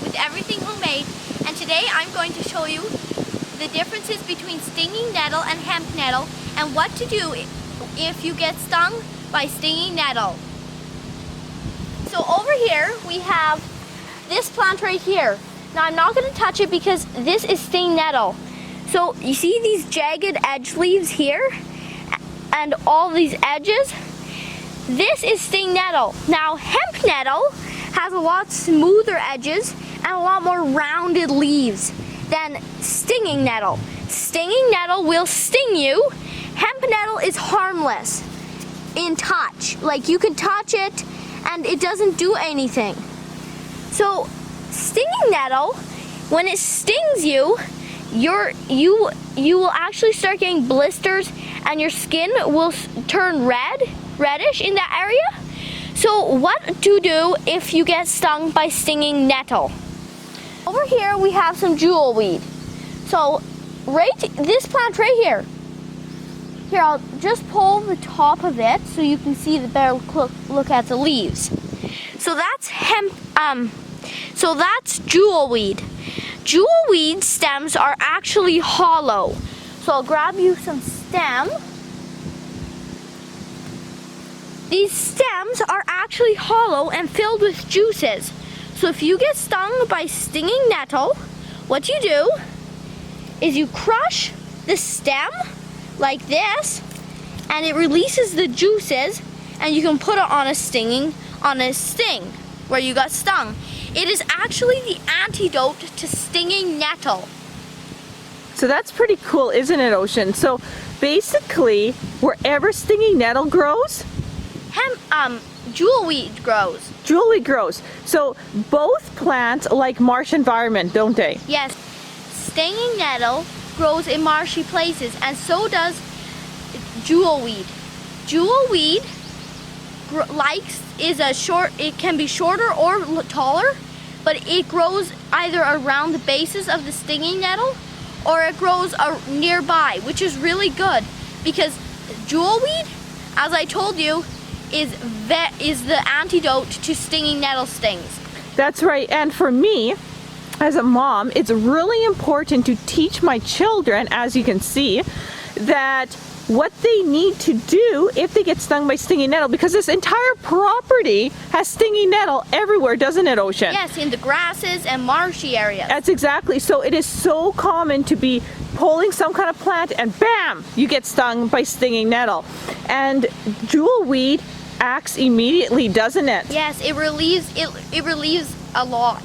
with everything homemade, and today I'm going to show you the differences between stinging nettle and hemp nettle and what to do if you get stung by stinging nettle. So over here we have this plant right here. Now I'm not going to touch it because this is stinging nettle. So you see these jagged edge leaves here and all these edges? This is stinging nettle. Now hemp nettle has a lot smoother edges and a lot more rounded leaves than stinging nettle. Stinging nettle will sting you. Hemp nettle is harmless in touch. Like you can touch it and it doesn't do anything. So stinging nettle, when it stings you, you will actually start getting blisters and your skin will turn reddish in that area. So what to do if you get stung by stinging nettle? Over here we have some jewelweed. So this plant right here. Here, I'll just pull the top of it so you can see the better look at the leaves. So that's so that's jewelweed. Jewelweed stems are actually hollow. So I'll grab you some stem. These stems are actually hollow and filled with juices. So if you get stung by stinging nettle, what you do is you crush the stem like this and it releases the juices and you can put it on a sting where you got stung. It is actually the antidote to stinging nettle. So that's pretty cool, isn't it, Ocean? So basically, wherever stinging nettle grows, jewelweed grows. Jewelweed grows. So both plants like marsh environment, don't they? Yes. Stinging nettle grows in marshy places, and so does jewelweed. Jewelweed it can be shorter or taller, but it grows either around the bases of the stinging nettle or it grows nearby, which is really good because jewelweed, as I told you, is the antidote to stinging nettle stings. That's right. And for me, as a mom, it's really important to teach my children, as you can see, that what they need to do if they get stung by stinging nettle, because this entire property has stinging nettle everywhere, doesn't it, Ocean? Yes, in the grasses and marshy areas. That's exactly. So it is so common to be pulling some kind of plant and bam, you get stung by stinging nettle. And jewelweed acts immediately, doesn't it? Yes, it relieves a lot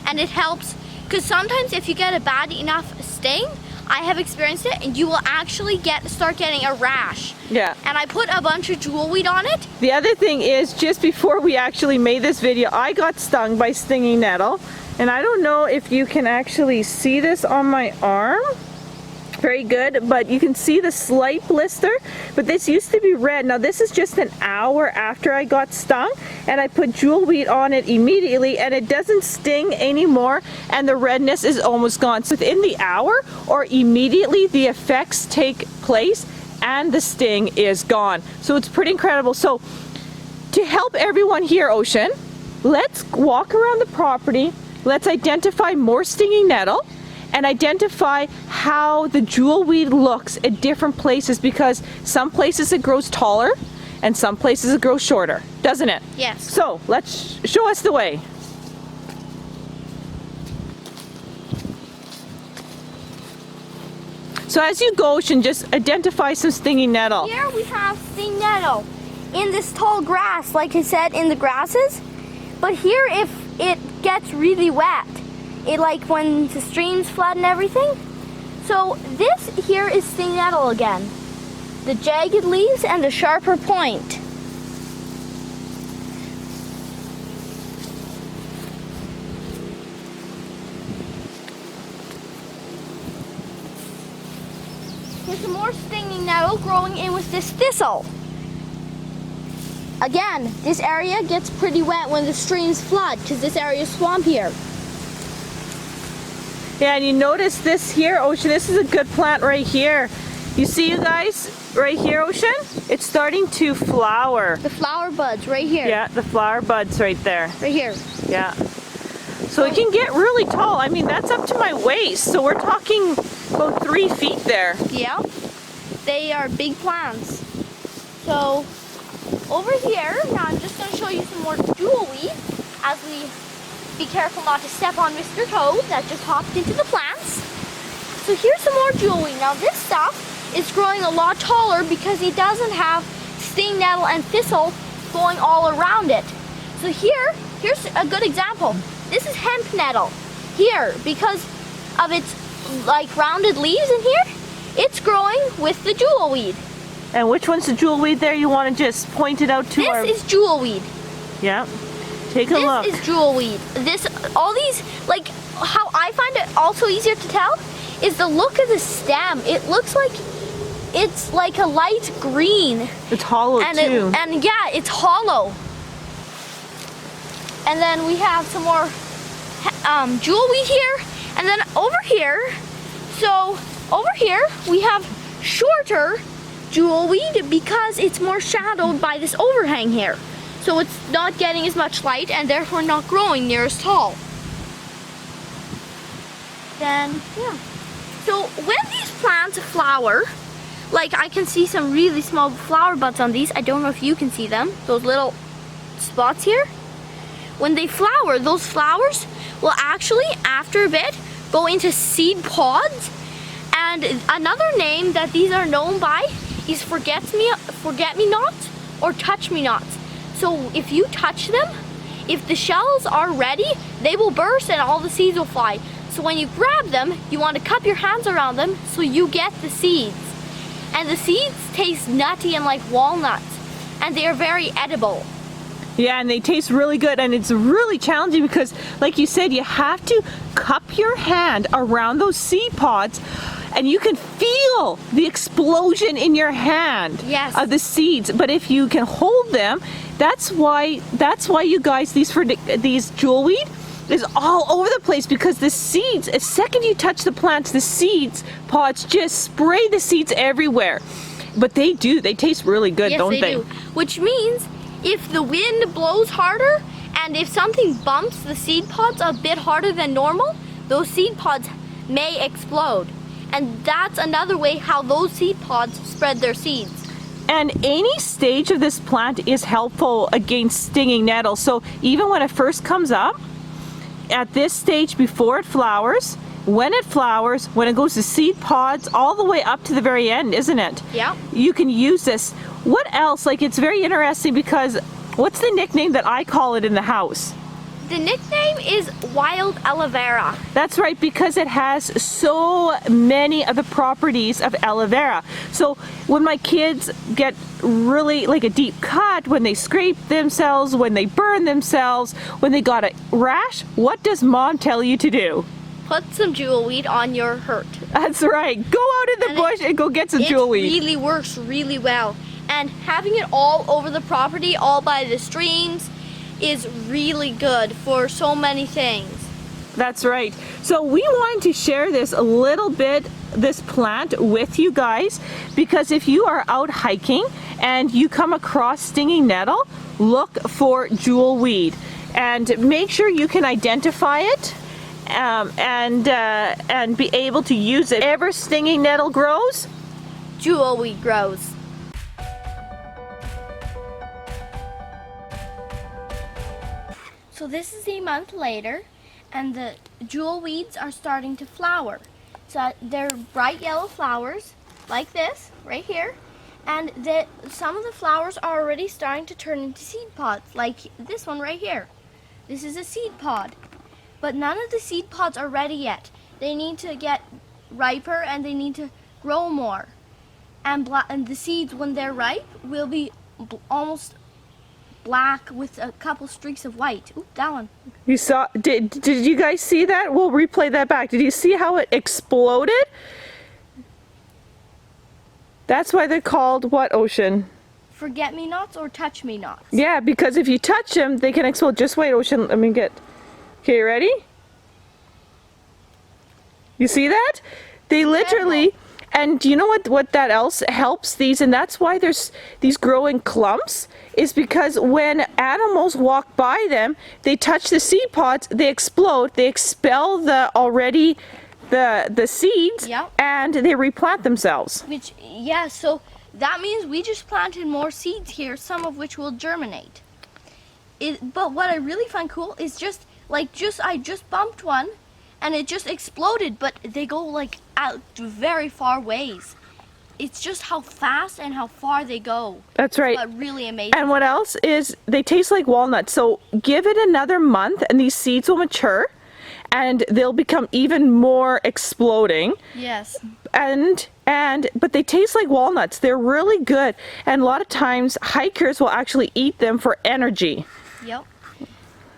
and it helps, because sometimes if you get a bad enough sting, I have experienced it, and you will actually start getting a rash. Yeah. And I put a bunch of jewelweed on it. The other thing is, just before we actually made this video, I got stung by stinging nettle, and I don't know if you can actually see this on my arm. Very good, but you can see the slight blister, but this used to be red. Now this is just an hour after I got stung, and I put jewelweed on it immediately, and it doesn't sting anymore, and the redness is almost gone. So within the hour or immediately, the effects take place and the sting is gone. So it's pretty incredible. So to help everyone here, Ocean, let's walk around the property, let's identify more stinging nettle, and identify how the jewelweed looks at different places, because some places it grows taller and some places it grows shorter, doesn't it? Yes. So let's show us the way. So as you go, Ocean, just identify some stinging nettle. Here we have stinging nettle in this tall grass, like I said, in the grasses. But here, if it gets really wet, like when the streams flood and everything. So this here is stinging nettle again. The jagged leaves and the sharper point. Here's some more stinging nettle growing in with this thistle. Again, this area gets pretty wet when the streams flood because this area is swampier. Yeah, and you notice this here, Ocean, this is a good plant right here. You see, you guys, right here, Ocean? It's starting to flower. The flower buds right here. Yeah, the flower buds right there. Right here. Yeah. So it can get really tall. I mean, that's up to my waist. So we're talking about 3 feet there. Yeah, they are big plants. So over here, now I'm just going to show you some more jewelweed as we be careful not to step on Mr. Toad that just hopped into the plants. So here's some more jewelweed. Now this stuff is growing a lot taller because it doesn't have sting nettle and thistle going all around it. So here's a good example. This is hemp nettle. Here, because of its like rounded leaves in here, it's growing with the jewelweed. And which one's the jewelweed there? You want to just point it out to our... This is jewelweed. Yeah. Take a look. This is jewelweed. All these, like how I find it also easier to tell is the look of the stem. It looks like it's like a light green. It's hollow too. And yeah, it's hollow. And then we have some more jewelweed here. And then over here, so over here we have shorter jewelweed because it's more shadowed by this overhang here. So it's not getting as much light and therefore not growing near as tall. Then, yeah. So when these plants flower, like I can see some really small flower buds on these. I don't know if you can see them, those little spots here. When they flower, those flowers will actually, after a bit, go into seed pods. And another name that these are known by is forget-me-nots or touch-me-nots. So if you touch them, if the shells are ready, they will burst and all the seeds will fly. So when you grab them, you want to cup your hands around them so you get the seeds. And the seeds taste nutty and like walnuts, and they are very edible. Yeah, and they taste really good, and it's really challenging because, like you said, you have to cup your hand around those seed pods, and you can feel the explosion in your hand of the seeds. But if you can hold them, that's why you guys, these jewelweed is all over the place, because the seeds, the second you touch the plants, the seeds pods just spray the seeds everywhere. But they taste really good, don't they? Yes, they do. Which means if the wind blows harder and if something bumps the seed pods a bit harder than normal, those seed pods may explode. And that's another way how those seed pods spread their seeds. And any stage of this plant is helpful against stinging nettle. So even when it first comes up, at this stage before it flowers, when it flowers, when it goes to seed pods, all the way up to the very end, isn't it? Yeah. You can use this. What else? Like, it's very interesting because what's the nickname that I call it in the house? The nickname is wild aloe vera. That's right, because it has so many of the properties of aloe vera. So when my kids get really like a deep cut, when they scrape themselves, when they burn themselves, when they got a rash, what does Mom tell you to do? Put some jewelweed on your hurt. That's right. Go out in the bush and go get some jewelweed. It really works really well. And having it all over the property, all by the streams, is really good for so many things. That's right. So we wanted to share this a little bit, this plant with you guys, because if you are out hiking and you come across stinging nettle, look for jewelweed and make sure you can identify it and be able to use it. Ever stinging nettle grows, jewelweed grows. So this is a month later, and the jewelweeds are starting to flower. So they're bright yellow flowers, like this, right here. And some of the flowers are already starting to turn into seed pods, like this one right here. This is a seed pod. But none of the seed pods are ready yet. They need to get riper and they need to grow more. And the seeds, when they're ripe, will be almost black with a couple streaks of white. Ooh, that one. You saw, did you guys see that? We'll replay that back. Did you see how it exploded? That's why they're called what, Ocean? Forget-me-nots or touch-me-nots. Yeah, because if you touch them, they can explode. Just wait, Ocean. Let me get... Okay, you ready? You see that? They literally, And you know what that else helps these, and that's why there's these growing clumps, is because when animals walk by them, they touch the seed pods, they explode, they expel the seeds, Yep. and they replant themselves. Which, yeah, so that means we just planted more seeds here, some of which will germinate. But what I really find cool is I just bumped one and it just exploded, but they go like out very far ways. It's just how fast and how far they go. That's right. But really amazing. And what else is, they taste like walnuts. So give it another month and these seeds will mature and they'll become even more exploding. Yes. But they taste like walnuts. They're really good. And a lot of times hikers will actually eat them for energy. Yep.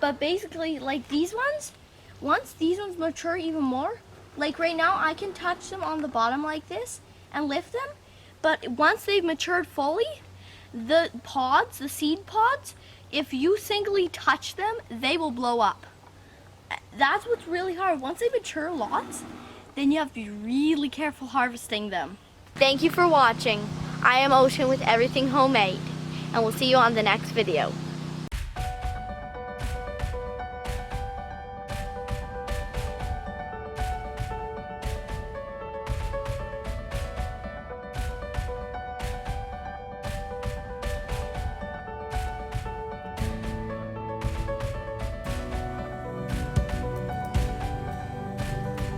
But basically, like these ones, once these ones mature even more, like right now I can touch them on the bottom like this and lift them, but once they've matured fully, the pods, the seed pods, if you singly touch them, they will blow up. That's what's really hard. Once they mature lots, then you have to be really careful harvesting them. Thank you for watching. I am Ocean with Everything Homemade, and we'll see you on the next video.